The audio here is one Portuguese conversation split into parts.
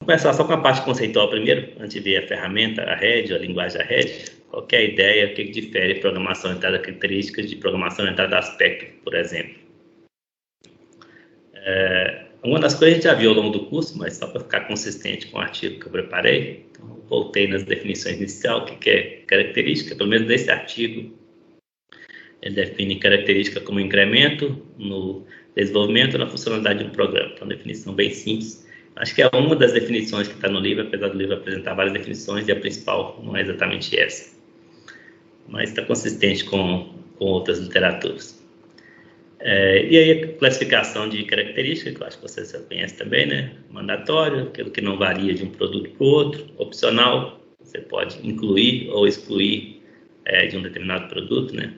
começar só com a parte conceitual primeiro, antes de ver a ferramenta, a rede, a linguagem da rede. Qual que é a ideia, o que difere programação orientada a características de programação orientada a aspecto, por exemplo. Uma das coisas a gente já viu ao longo do curso, mas só para ficar consistente com o artigo que eu preparei, então, voltei nas definições iniciais, o que é característica, pelo menos nesse artigo. Ele define característica como incremento no desenvolvimento ou na funcionalidade de um programa. Então, uma definição bem simples. Acho que é uma das definições que está no livro, apesar do livro apresentar várias definições, e a principal não é exatamente essa. Mas está consistente com outras literaturas. E aí a classificação de características, que eu acho que você já conhece também, né? Mandatório, aquilo que não varia de um produto para o outro. Opcional, você pode incluir ou excluir de um determinado produto, né?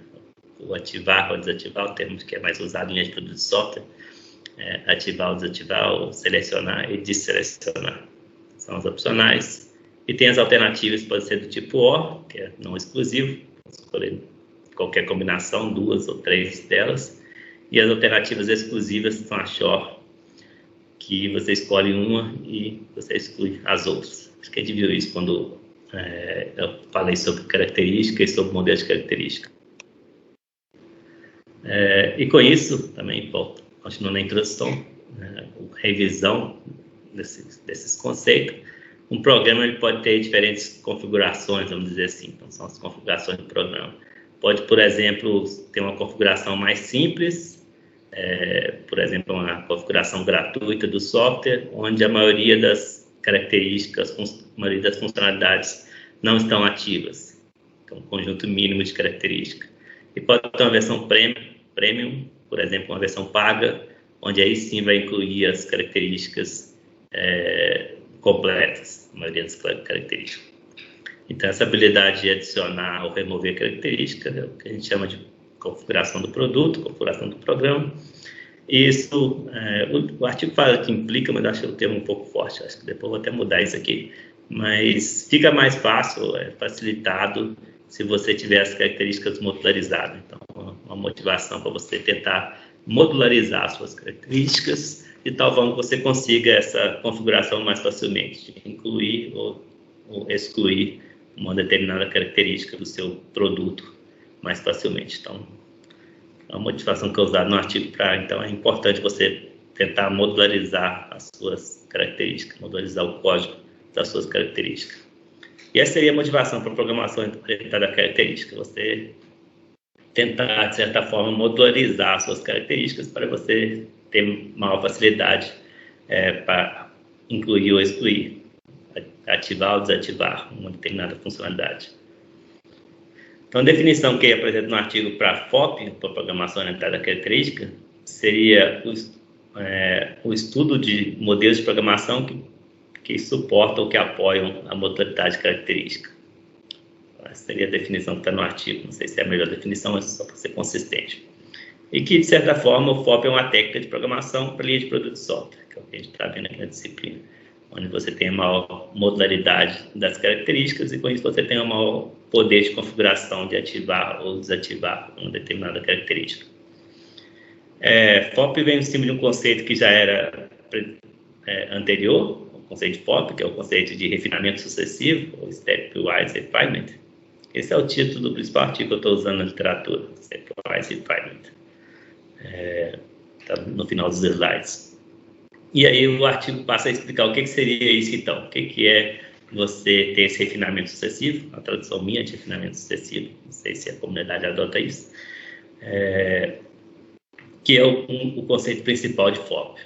Ou ativar ou desativar, o termo que é mais usado em linha de produto de software. Ativar ou desativar, ou selecionar e desselecionar. São as opcionais. E tem as alternativas, pode ser do tipo OR, que é não exclusivo, escolher qualquer combinação, 2 ou 3 delas. E as alternativas exclusivas são a SHOR, que você escolhe uma e você exclui as outras. Acho que a gente viu isso quando eu falei sobre característica e sobre modelo de característica. E com isso, também, continuando na introdução, revisão desses conceitos, um programa ele pode ter diferentes configurações, vamos dizer assim, então são as configurações do programa. Pode, por exemplo, ter uma configuração mais simples, por exemplo, uma configuração gratuita do software, onde a maioria das características, a maioria das funcionalidades não estão ativas. Então, um conjunto mínimo de características. E pode ter uma versão premium, por exemplo, uma versão paga, onde aí sim vai incluir as características completas, a maioria das características. Então, essa habilidade de adicionar ou remover características é o que a gente chama de configuração do produto, configuração do programa. E isso, o artigo fala que implica, mas eu acho que o termo um pouco forte, acho que depois vou até mudar isso aqui. Mas fica mais fácil, facilitado, se você tiver as características modularizadas. Então, uma motivação para você tentar modularizar as suas características, de tal forma que você consiga essa configuração mais facilmente, de incluir ou excluir uma determinada característica do seu produto mais facilmente. Então, é uma motivação que é usada no artigo então é importante você tentar modularizar as suas características, modularizar o código das suas características. E essa seria a motivação para a programação orientada a características, você tentar, de certa forma, modularizar as suas características para você ter maior facilidade para incluir ou excluir, ativar ou desativar uma determinada funcionalidade. Então, a definição que apresenta no artigo para FOP, para Programação Orientada a Característica, seria o estudo de modelos de programação que suportam ou que apoiam a modularidade característica. Essa seria a definição que está no artigo. Não sei se é a melhor definição, mas só para ser consistente. E que, de certa forma, o FOP é uma técnica de programação para linha de produto de software, que é o que a gente está vendo aqui na disciplina, onde você tem uma maior modularidade das características e, com isso, você tem um maior poder de configuração de ativar ou desativar uma determinada característica. FOP vem em cima de um conceito que já era anterior, o conceito de FOP, que é o conceito de refinamento sucessivo, ou Stepwise Refinement. Esse é o título do principal artigo que eu estou usando na literatura, Stepwise Refinement. Está no final dos slides. E aí o artigo passa a explicar o que seria isso então, o que é você ter esse refinamento sucessivo, a tradução minha de refinamento sucessivo, não sei se a comunidade adota isso, que é o conceito principal de FOP.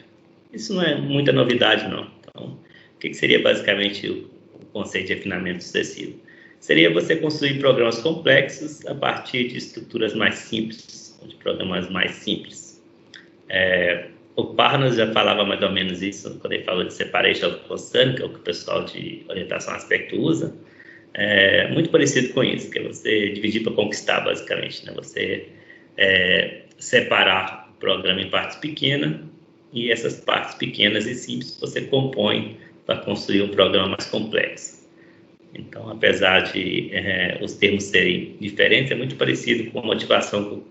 Isso não é muita novidade, não. Então, o que seria basicamente o conceito de refinamento sucessivo? Seria você construir programas complexos a partir de estruturas mais simples, ou de programas mais simples. O Parnas já falava mais ou menos isso quando ele falou de separation of concern, que é o que o pessoal de orientação a aspecto usa. Muito parecido com isso, que é você dividir para conquistar, basicamente, né? Você separar o programa em partes pequenas e essas partes pequenas e simples você compõe para construir um programa mais complexo. Então, apesar de os termos serem diferentes, é muito parecido com a motivação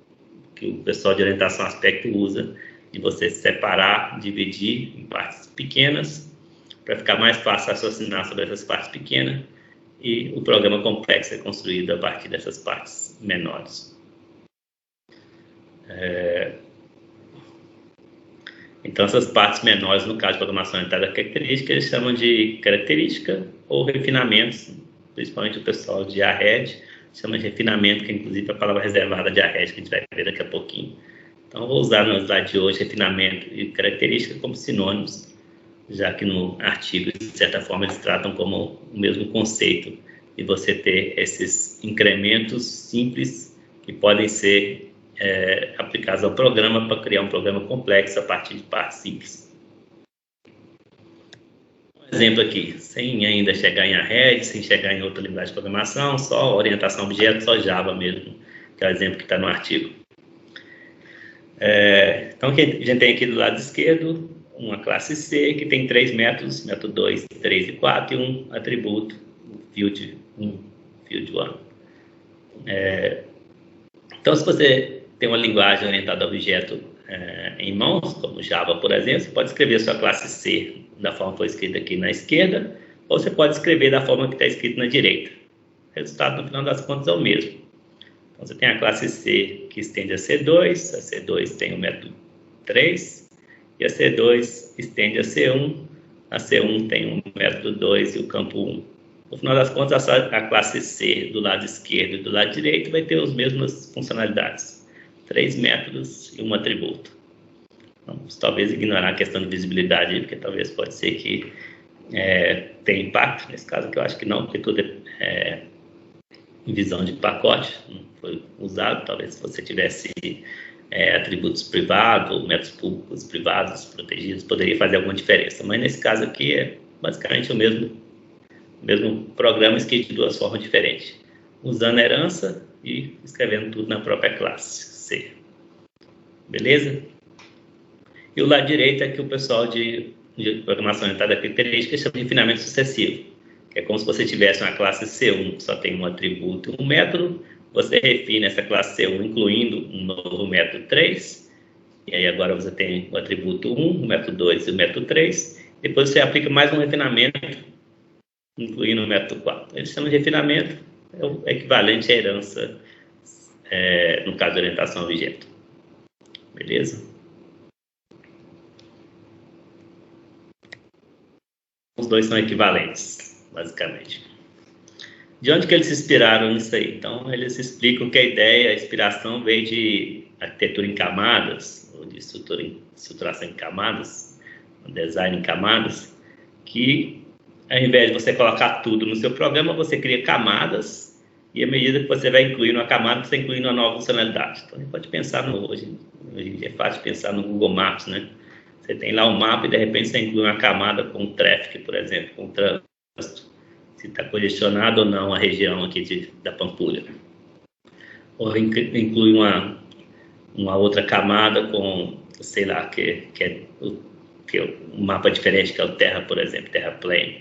que o pessoal de orientação a aspecto usa, de você separar, dividir em partes pequenas para ficar mais fácil raciocinar sobre essas partes pequenas, e o programa complexo é construído a partir dessas partes menores. Então, essas partes menores, no caso de programação orientada a característica, eles chamam de característica ou refinamentos, principalmente o pessoal de Arred chama de refinamento, que é inclusive a palavra reservada de Arred, que a gente vai ver daqui a pouquinho. Então, eu vou usar no slide de hoje refinamento e característica como sinônimos, já que no artigo, de certa forma, eles tratam como o mesmo conceito de você ter esses incrementos simples que podem ser aplicados ao programa para criar um programa complexo a partir de partes simples. Um exemplo aqui, sem ainda chegar em Arred, sem chegar em outra linguagem de programação, só orientação a objeto, só Java mesmo, que é o exemplo que está no artigo. Então, a gente tem aqui do lado esquerdo uma classe C que tem 3 métodos, método 2, 3 e 4, e um atributo, field 1, field 1. Então, se você tem uma linguagem orientada a objeto em mãos, como Java, por exemplo, você pode escrever sua classe C da forma que foi escrita aqui na esquerda, ou você pode escrever da forma que está escrito na direita. O resultado, no final das contas, é o mesmo. Então, você tem a classe C que estende a C2, a C2 tem o método 3, e a C2 estende a C1 tem o método 2 e o campo 1. No final das contas, a classe C do lado esquerdo e do lado direito vai ter as mesmas funcionalidades. 3 métodos e um atributo. Vamos talvez ignorar a questão de visibilidade, porque talvez pode ser que tenha impacto. Nesse caso aqui eu acho que não, porque tudo é em visão de pacote, não foi usado. Talvez se você tivesse atributos privados, métodos públicos privados, protegidos, poderia fazer alguma diferença. Mas nesse caso aqui é basicamente o mesmo programa escrito de 2 formas diferentes, usando a herança e escrevendo tudo na própria classe C. Beleza? E o lado direito é que o pessoal de programação orientada a características chama de refinamento sucessivo, que é como se você tivesse uma classe C1 que só tem um atributo e um método, você refina essa classe C1 incluindo um novo método 3, e aí agora você tem o atributo 1, o método 2 e o método 3, depois você aplica mais um refinamento incluindo o método 4. Eles chamam de refinamento, é o equivalente à herança, no caso de orientação a objeto. Beleza? Os dois são equivalentes, basicamente. De onde que eles se inspiraram nisso aí? Então, eles explicam que a ideia, a inspiração veio de arquitetura em camadas, ou de estruturação em camadas, design em camadas, que ao invés de você colocar tudo no seu programa, você cria camadas, e à medida que você vai incluindo uma camada, você incluindo uma nova funcionalidade. Então, a gente pode pensar hoje em dia é fácil pensar no Google Maps, né? Você tem lá um mapa e, de repente, você inclui uma camada com traffic, por exemplo, com trânsito, se está congestionado ou não a região aqui da Pampulha. Ou inclui uma outra camada com, sei lá, que é um mapa diferente, que é o Terra, por exemplo, Terraplane.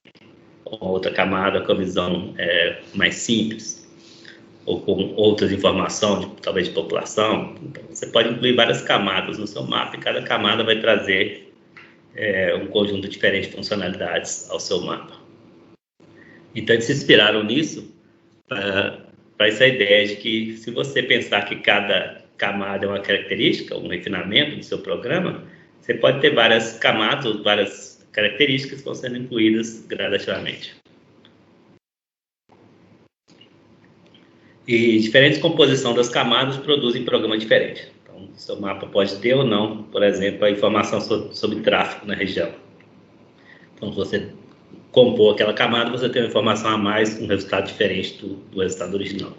Ou outra camada com a visão mais simples, ou com outras informações, talvez de população. Então, você pode incluir várias camadas no seu mapa, e cada camada vai trazer um conjunto diferente de funcionalidades ao seu mapa. Então, eles se inspiraram nisso para essa ideia de que, se você pensar que cada camada é uma característica, um refinamento do seu programa, você pode ter várias camadas ou várias características que vão sendo incluídas gradativamente. E diferentes composições das camadas produzem programas diferentes. Então, o seu mapa pode ter ou não, por exemplo, a informação sobre tráfego na região. Então, se você compor aquela camada, você tem uma informação a mais, um resultado diferente do resultado original.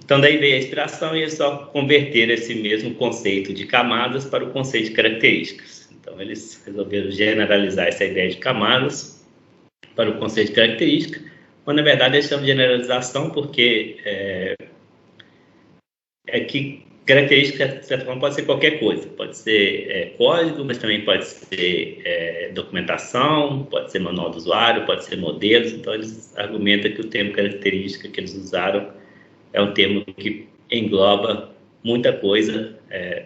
Então, daí veio a inspiração, e é só converter esse mesmo conceito de camadas para o conceito de características. Então, eles resolveram generalizar essa ideia de camadas para o conceito de característica, mas, na verdade, eles chamam de generalização porque que característica, de certa forma, pode ser qualquer coisa. Pode ser código, mas também pode ser documentação, pode ser manual do usuário, pode ser modelos. Então, eles argumentam que o termo característica que eles usaram é um termo que engloba muita coisa,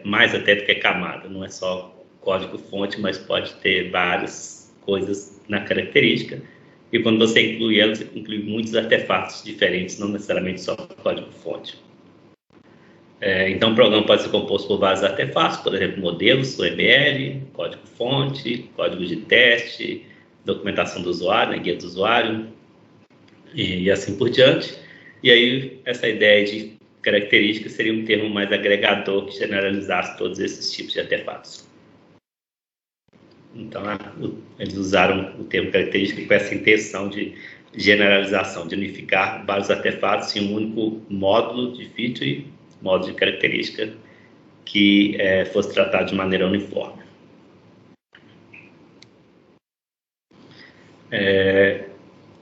mais até do que camada. Não é só código-fonte, mas pode ter várias coisas na característica. E quando você inclui elas, você inclui muitos artefatos diferentes, não necessariamente só código-fonte. Então, o programa pode ser composto por vários artefatos, por exemplo, modelos, UML, código-fonte, código de teste, documentação do usuário, né, guia do usuário, e assim por diante. E aí, essa ideia de característica seria um termo mais agregador que generalizasse todos esses tipos de artefatos. Então, eles usaram o termo característica com essa intenção de generalização, de unificar vários artefatos em um único módulo de feature, módulo de característica, que fosse tratado de maneira uniforme.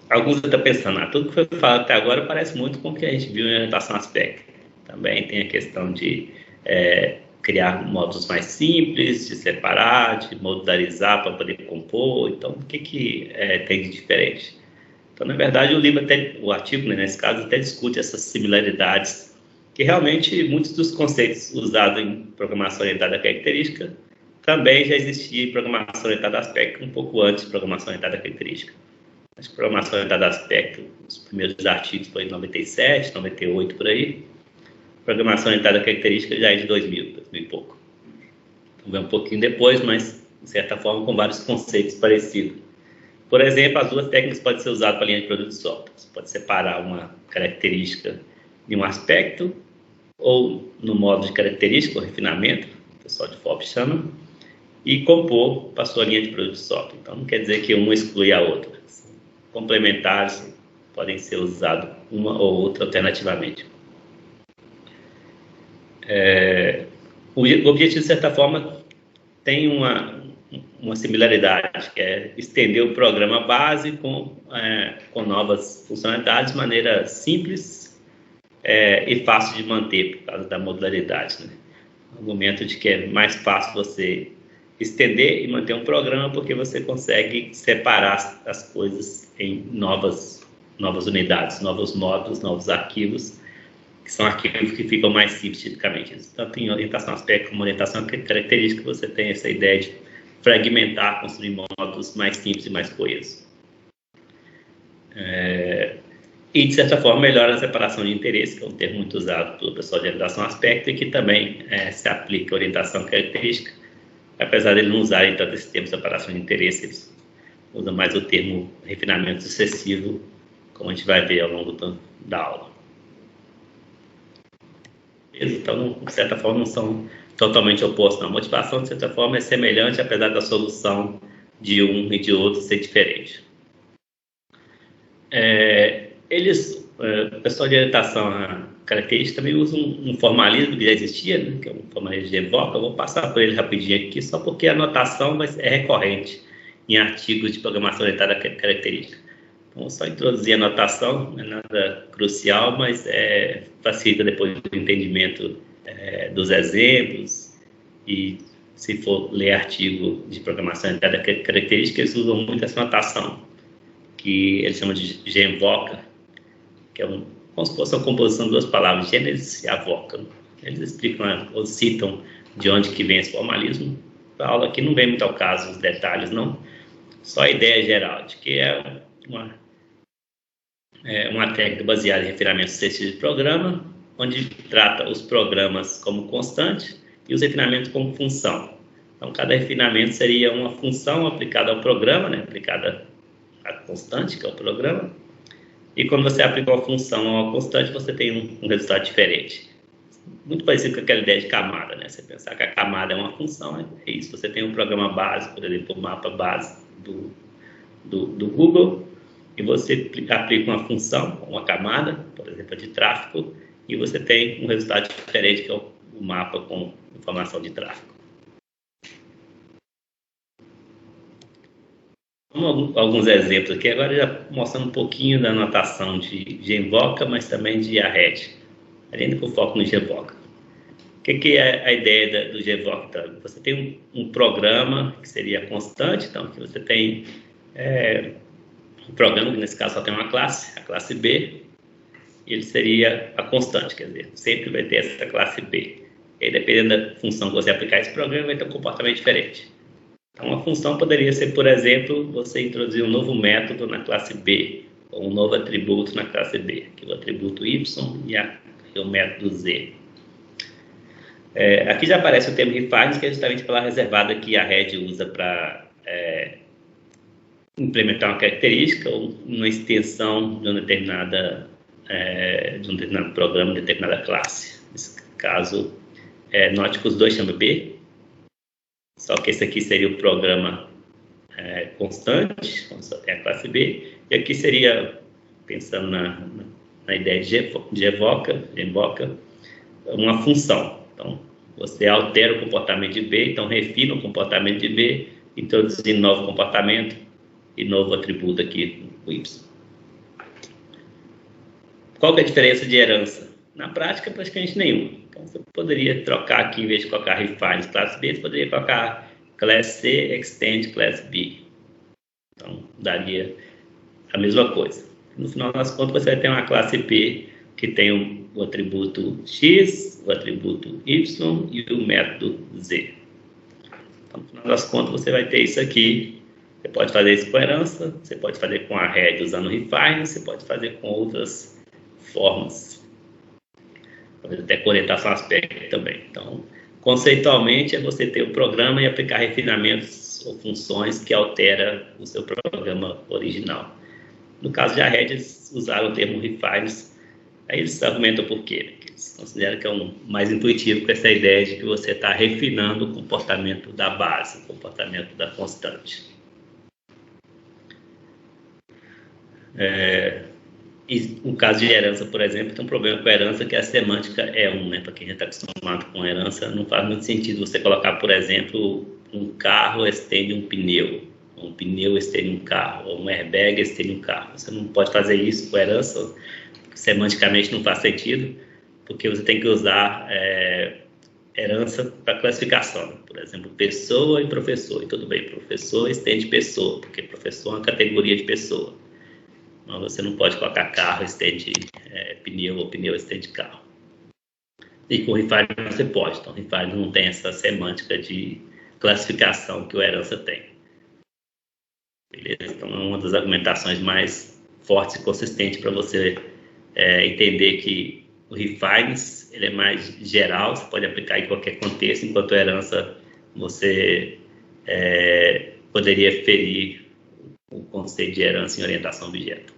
Alguns estão pensando, tudo que foi falado até agora parece muito com o que a gente viu em orientação a aspecto. Também tem a questão de criar módulos mais simples, de separar, de modularizar para poder compor. Então, o que tem de diferente? Então, na verdade, o artigo, né, nesse caso, até discute essas similaridades, que realmente muitos dos conceitos usados em programação orientada a característica também já existia em programação orientada a aspecto, um pouco antes de programação orientada a característica. Acho que programação orientada a aspecto, os primeiros artigos foi em 97, 98, por aí. Programação orientada a característica já é de 2000 e pouco. Então, vem um pouquinho depois, mas, de certa forma, com vários conceitos parecidos. Por exemplo, as duas técnicas podem ser usadas para a linha de produtos de software. Você pode separar uma característica de um aspecto, ou no modo de característica, ou refinamento, o pessoal de FOP chama, e compor para a sua linha de produtos de software. Então, não quer dizer que uma exclui a outra. Complementares podem ser usados uma ou outra alternativamente. O objetivo, de certa forma, tem uma similaridade, que é estender o programa base com novas funcionalidades de maneira simples e fácil de manter, por causa da modularidade. Né? O argumento de que é mais fácil você estender e manter um programa porque você consegue separar as coisas em novas unidades, novos módulos, novos arquivos, que são arquivos que ficam mais simples tipicamente. Tanto em orientação a aspecto como orientação característica, você tem essa ideia de fragmentar, construir módulos mais simples e mais coesos. E, de certa forma, melhora a separação de interesse, que é um termo muito usado pelo pessoal de orientação a aspecto e que também se aplica à orientação característica, apesar de eles não usarem tanto esse termo separação de interesse, eles usam mais o termo refinamento sucessivo, como a gente vai ver ao longo da aula. Então, de certa forma, não são totalmente opostos. A motivação, de certa forma, é semelhante, apesar da solução de um e de outro ser diferente. O pessoal de orientação a característica também usa um formalismo que já existia, né, que é um formalismo de evoca. Eu vou passar por ele rapidinho aqui, só porque a notação é recorrente em artigos de programação orientada a característica. Então, só introduzir a notação, não é nada crucial, mas facilita depois o entendimento dos exemplos. E se for ler artigo de programação orientada a característica, eles usam muito essa notação, que eles chamam de genvoca, que é como se fosse uma composição de duas palavras, gênese e avoca. Eles explicam ou citam de onde que vem esse formalismo. A aula aqui não vem muito ao caso os detalhes, não. Só a ideia geral de que é uma técnica baseada em refinamento sucessivo de programa, onde trata os programas como constante e os refinamentos como função. Então, cada refinamento seria uma função aplicada ao programa, né, aplicada à constante, que é o programa. E quando você aplica uma função a uma constante, você tem um resultado diferente. Muito parecido com aquela ideia de camada, né? Você pensar que a camada é uma função, é isso. Você tem um programa base, por exemplo, o mapa base do Google, e você aplica uma função, uma camada, por exemplo, de tráfego, e você tem um resultado diferente, que é o mapa com informação de tráfego. Alguns exemplos aqui, agora já mostrando um pouquinho da notação de genvoca, mas também de arret, ainda com foco no genvoca. O que é a ideia do genvoca? Então, você tem um programa que seria constante, então que você tem um programa que nesse caso só tem uma classe, a classe B, e ele seria a constante, quer dizer, sempre vai ter essa classe B. E aí, dependendo da função que você aplicar esse programa, vai ter um comportamento diferente. Então, uma função poderia ser, por exemplo, você introduzir um novo método na classe B, ou um novo atributo na classe B, que é o atributo Y e o método Z. Aqui já aparece o termo refines, que é justamente aquela reservada que a Red usa para implementar uma característica ou uma extensão de um determinado programa, de determinada classe. Nesse caso, note que os dois chamam B, só que esse aqui seria o programa constante, como só tem a classe B, e aqui seria, pensando na ideia de evoca, uma função. Então, você altera o comportamento de B, então refina o comportamento de B, introduzindo novo comportamento e novo atributo aqui, o Y. Qual que é a diferença de herança? Na prática, praticamente nenhuma. Então, você poderia trocar aqui, em vez de colocar refines classe B, você poderia colocar class C extend class B. Então, daria a mesma coisa. No final das contas, você vai ter uma classe P que tem o atributo X, o atributo Y e o método Z. Então, no final das contas, você vai ter isso aqui. Você pode fazer isso com herança, você pode fazer com a Red usando refine, você pode fazer com outras formas. Talvez até com orientação aspecto também. Então, conceitualmente, é você ter o programa e aplicar refinamentos ou funções que altera o seu programa original. No caso de a Red, eles usaram o termo refines. Aí eles argumentam por quê? Porque eles consideram que é mais intuitivo com essa ideia de que você está refinando o comportamento da base, o comportamento da constante. E no caso de herança, por exemplo, tem um problema com a herança que a semântica é 1, né? Para quem já está acostumado com herança, não faz muito sentido você colocar, por exemplo, um carro estende um pneu estende um carro, ou um airbag estende um carro. Você não pode fazer isso com herança, semanticamente não faz sentido, porque você tem que usar herança para classificação. Por exemplo, pessoa e professor. E tudo bem, professor estende pessoa, porque professor é uma categoria de pessoa. Mas você não pode colocar carro estende pneu ou pneu estende carro. E com o refine você pode. Então, o refine não tem essa semântica de classificação que o herança tem. Beleza? Então, é uma das argumentações mais fortes e consistentes para você entender que o refines ele é mais geral, você pode aplicar em qualquer contexto, enquanto a herança você poderia ferir o conceito de herança em orientação a objeto.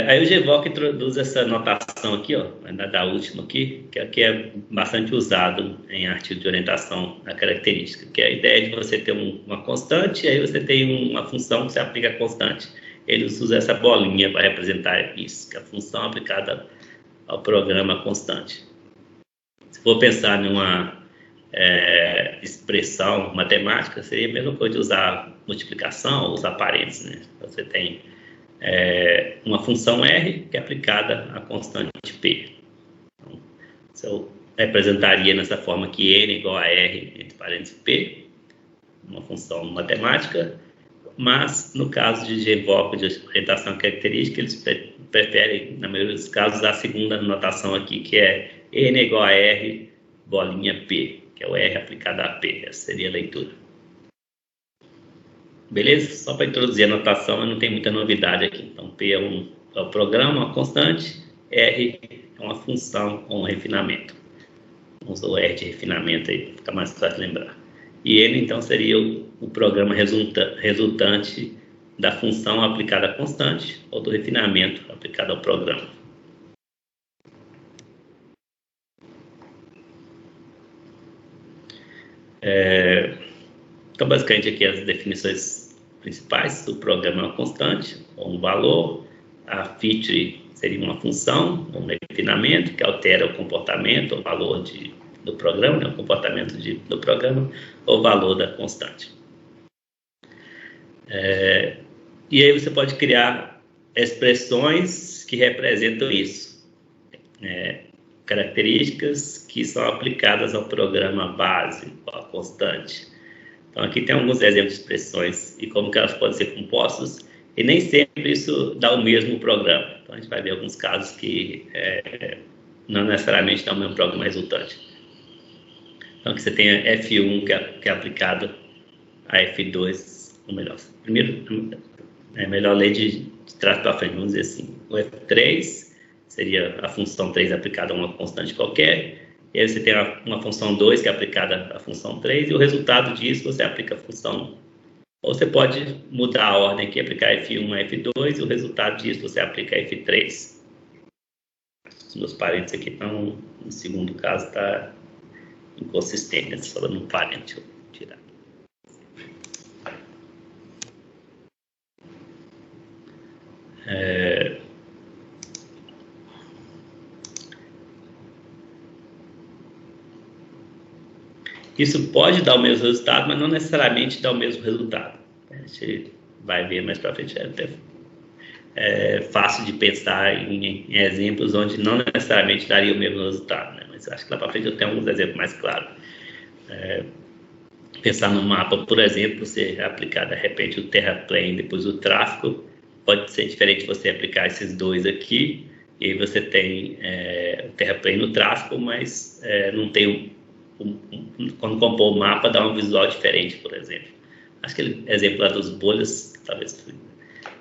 Aí o GEVOC introduz essa notação aqui, ó, da última aqui, que aqui é bastante usado em artigo de orientação à característica, que é a ideia de você ter uma constante, e aí você tem uma função que você aplica a constante. Eles usam essa bolinha para representar isso, que é a função aplicada ao programa constante. Se for pensar numa expressão matemática, seria a mesma coisa de usar multiplicação ou usar parênteses, né? Você tem uma função R que é aplicada à constante P. Então, eu representaria nessa forma que N é igual a R entre parênteses P, uma função matemática, mas no caso de GEVOC, de orientação característica, eles preferem, na maioria dos casos, a segunda notação aqui, que é N é igual a R, bolinha P, que é o R aplicado a P. Essa seria a leitura. Beleza? Só para introduzir a notação, não tem muita novidade aqui. Então, P é o programa, uma constante, R é uma função ou um refinamento. Vamos usar o R de refinamento aí, para ficar mais fácil de lembrar. E N, então, seria o programa resultante da função aplicada à constante ou do refinamento aplicado ao programa. Então, basicamente, aqui as definições principais. O programa é uma constante, ou um valor. A feature seria uma função, um refinamento, que altera o comportamento, o valor do programa, né? O comportamento do programa, ou o valor da constante. E aí você pode criar expressões que representam isso. Características que são aplicadas ao programa base, à constante. Então, aqui tem alguns exemplos de expressões e como que elas podem ser compostas, e nem sempre isso dá o mesmo programa. Então, a gente vai ver alguns casos que não necessariamente dá o mesmo programa resultante. Então, aqui você tem a F1 que é aplicado a F2, ou melhor, primeiro, é melhor ler de trás para frente, vamos dizer assim. O F3 seria a função 3 aplicada a uma constante qualquer, e aí você tem uma função 2 que é aplicada à função 3, e o resultado disso você aplica a função 1. Ou você pode mudar a ordem aqui, aplicar F1 a F2, e o resultado disso você aplica a F3. Os meus parênteses aqui estão, no segundo caso, está inconsistente, né? Só no parênteses, deixa eu tirar. Isso pode dar o mesmo resultado, mas não necessariamente dá o mesmo resultado. A gente vai ver mais para frente. É fácil de pensar em exemplos onde não necessariamente daria o mesmo resultado, né? Mas acho que lá para frente eu tenho alguns exemplos mais claros. Pensar no mapa, por exemplo, você aplicar de repente o terraplane, depois o tráfego, pode ser diferente você aplicar esses dois aqui, e aí você tem o terraplane no tráfego, mas não tem quando compor o mapa dá um visual diferente, por exemplo. Acho que aquele exemplo lá dos bolhas, talvez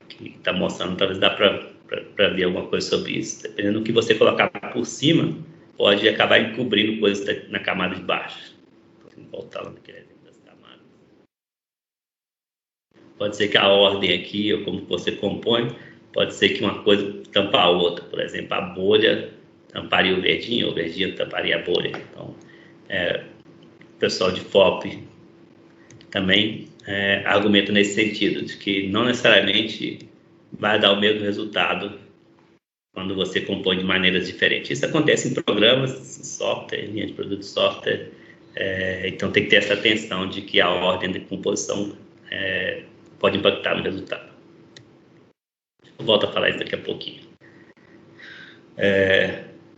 que está mostrando, talvez dá para ver alguma coisa sobre isso. Dependendo do que você colocar por cima, pode acabar encobrindo coisas na camada de baixo. Vou voltar lá naquele exemplo das camadas. Pode ser que a ordem aqui, ou como você compõe, pode ser que uma coisa tampa a outra. Por exemplo, a bolha tamparia o verdinho, ou o verdinho tamparia a bolha. Então, o pessoal de FOP também argumenta nesse sentido, de que não necessariamente vai dar o mesmo resultado quando você compõe de maneiras diferentes. Isso acontece em programas, em software, em linha de produto de software, então tem que ter essa atenção de que a ordem de composição pode impactar no resultado. Eu volto a falar isso daqui a pouquinho.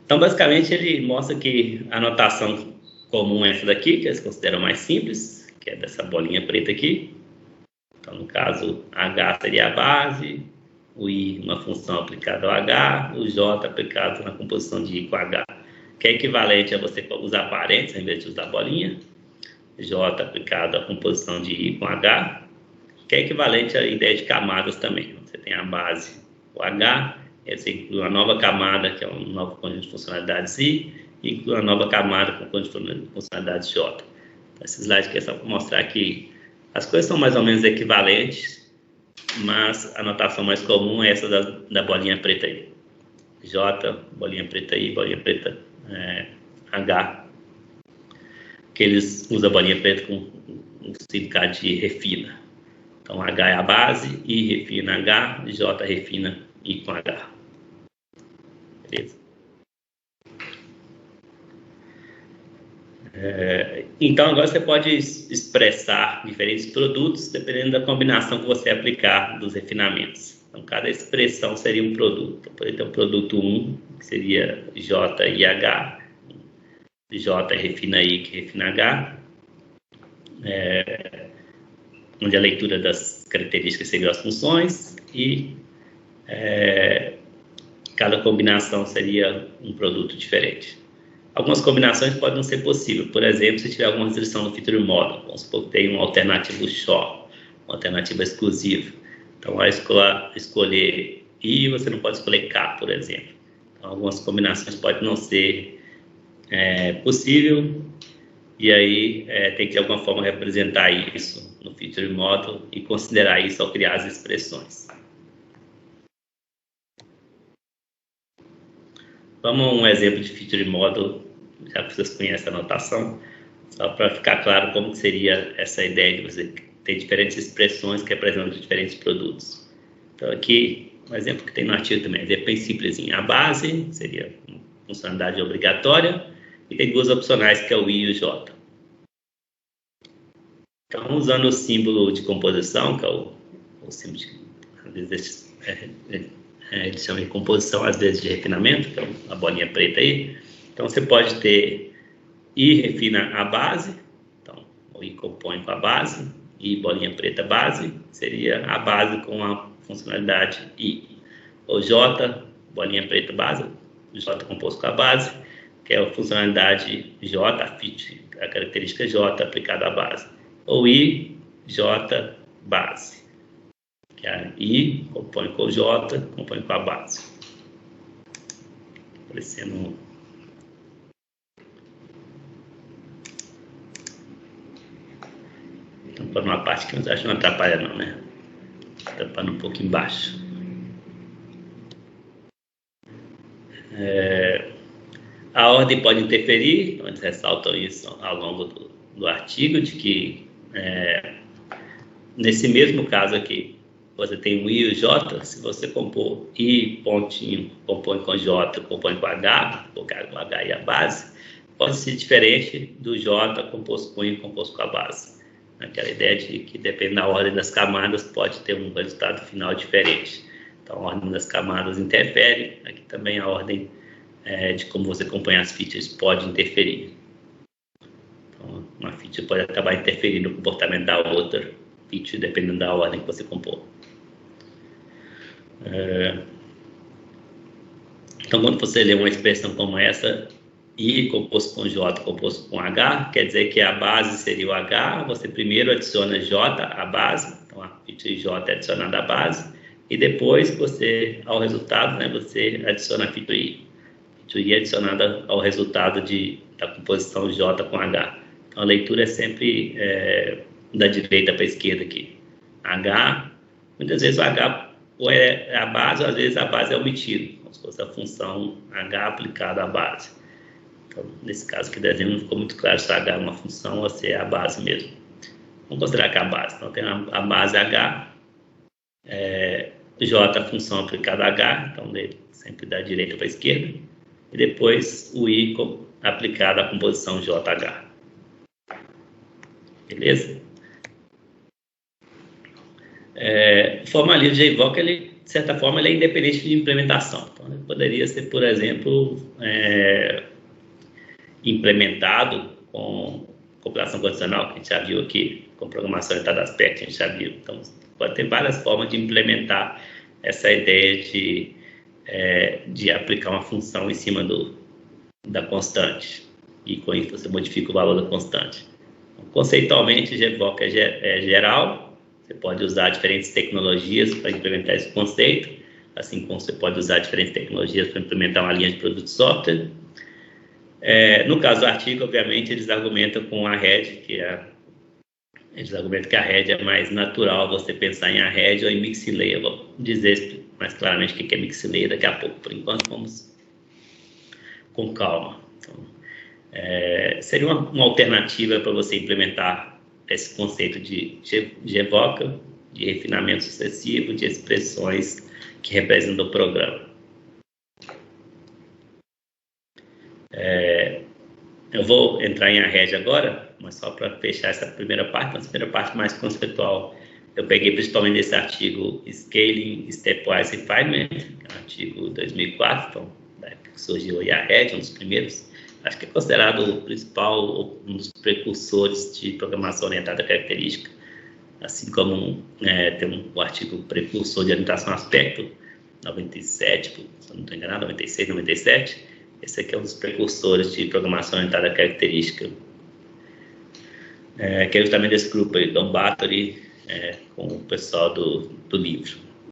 Então, basicamente, ele mostra que a notação comum é essa daqui, que eles consideram mais simples, que é dessa bolinha preta aqui. Então, no caso, H seria a base, o I uma função aplicada ao H, o J aplicado na composição de I com H, que é equivalente a você usar parênteses em vez de usar bolinha, J aplicado à composição de I com H, que é equivalente à ideia de camadas também. Você tem a base, o H, você inclui uma nova camada, que é um novo conjunto de funcionalidades I, e inclui uma nova camada com conjunto de funcionalidades J. Então, esse slide aqui é só para mostrar que as coisas são mais ou menos equivalentes, mas a notação mais comum é essa da bolinha preta aí. J, bolinha preta I, bolinha preta H, que eles usam a bolinha preta com um significado de refina. Então, H é a base, I refina H, J refina I com H. Beleza? Então, agora você pode expressar diferentes produtos dependendo da combinação que você aplicar dos refinamentos. Então, cada expressão seria um produto. Então, poderia ter um produto 1, que seria J e H, J refina I, que refina H, onde a leitura das características seria as funções, e cada combinação seria um produto diferente. Algumas combinações podem não ser possíveis. Por exemplo, se tiver alguma restrição no feature model, vamos supor que tem um alternativo SHOR, uma alternativa exclusiva. Então, ao escolher I, você não pode escolher K, por exemplo. Então, algumas combinações podem não ser possível, e aí tem que de alguma forma representar isso no feature model e considerar isso ao criar as expressões. Vamos a um exemplo de feature model, já que vocês conhecem a notação, só para ficar claro como seria essa ideia de você ter diferentes expressões que representam diferentes produtos. Então, aqui, um exemplo que tem no artigo também, é bem simplesinho. A base seria uma funcionalidade obrigatória e tem duas opcionais, que é o I e o J. Então, usando o símbolo de composição, que é o símbolo de, às vezes, eles chamam de composição, às vezes de refinamento, que é a bolinha preta aí. Então, você pode ter I refina a base, então, o I compõe com a base, I bolinha preta base, seria a base com a funcionalidade I. O J bolinha preta base, J composto com a base, que é a funcionalidade J, a característica J aplicada à base. Ou I, J, base. Que é I compõe com o J, compõe com a base. Aparecendo. Então, por uma parte que eu acho que não atrapalha não, né? Tampando um pouco embaixo. A ordem pode interferir, eles ressaltam isso ao longo do artigo, de que nesse mesmo caso aqui, você tem o I e o J, se você compor I, pontinho, compõe com J, compõe com H, colocar o H e a base, pode ser diferente do J composto com I, composto com a base. Aquela ideia de que, depende da ordem das camadas, pode ter um resultado final diferente. Então, a ordem das camadas interfere, aqui também a ordem de como você acompanha as features pode interferir. Então, uma feature pode acabar interferindo no comportamento da outra feature, dependendo da ordem que você compor. Então, quando você lê uma expressão como essa, I composto com J composto com H, quer dizer que a base seria o H, você primeiro adiciona J à base, então a feature J é adicionada à base, e depois você, ao resultado, né, você adiciona a feature I. A feature I é adicionada ao resultado da composição J com H. Então a leitura é sempre da direita para a esquerda aqui. H, muitas vezes o H ou é a base, ou às vezes a base é omitido, como se fosse a função H aplicada à base. Então, nesse caso aqui do exemplo, não ficou muito claro se H é uma função ou se é a base mesmo. Vamos considerar que é a base. Então, tem a base H, J, a função aplicada a H, então sempre da direita para a esquerda, e depois o I aplicado à composição JH. Beleza? O formalismo de JVOC, ele, de certa forma, ele é independente de implementação. Então, ele poderia ser, por exemplo, implementado com compilação condicional, que a gente já viu aqui, com programação orientada a aspecto, a gente já viu. Então, pode ter várias formas de implementar essa ideia de aplicar uma função em cima da constante. E com isso você modifica o valor da constante. Conceitualmente, JVOC é geral. Você pode usar diferentes tecnologias para implementar esse conceito, assim como você pode usar diferentes tecnologias para implementar uma linha de produto de software. No caso do artigo, obviamente, eles argumentam com a Red, eles argumentam que a Red é mais natural você pensar em Red ou em Mixed Layer. Vou dizer mais claramente o que é Mixed Layer daqui a pouco. Por enquanto, vamos com calma. Então, seria uma alternativa para você implementar esse conceito de JVOC, de refinamento sucessivo, de expressões que representam o programa. Eu vou entrar em Arred agora, mas só para fechar essa primeira parte. Essa primeira parte mais conceitual, eu peguei principalmente desse artigo Scaling Stepwise Refinement, que é um artigo 2004, então, da época que surgiu aí a Arred, um dos primeiros. Acho que é considerado o principal, um dos precursores de programação orientada a característica, assim como tem um artigo precursor de orientação a aspecto, 97, se não estou enganado, 96, 97. Esse aqui é um dos precursores de programação orientada a característica, que é justamente desse grupo aí, Don Bathory, com o pessoal do livro.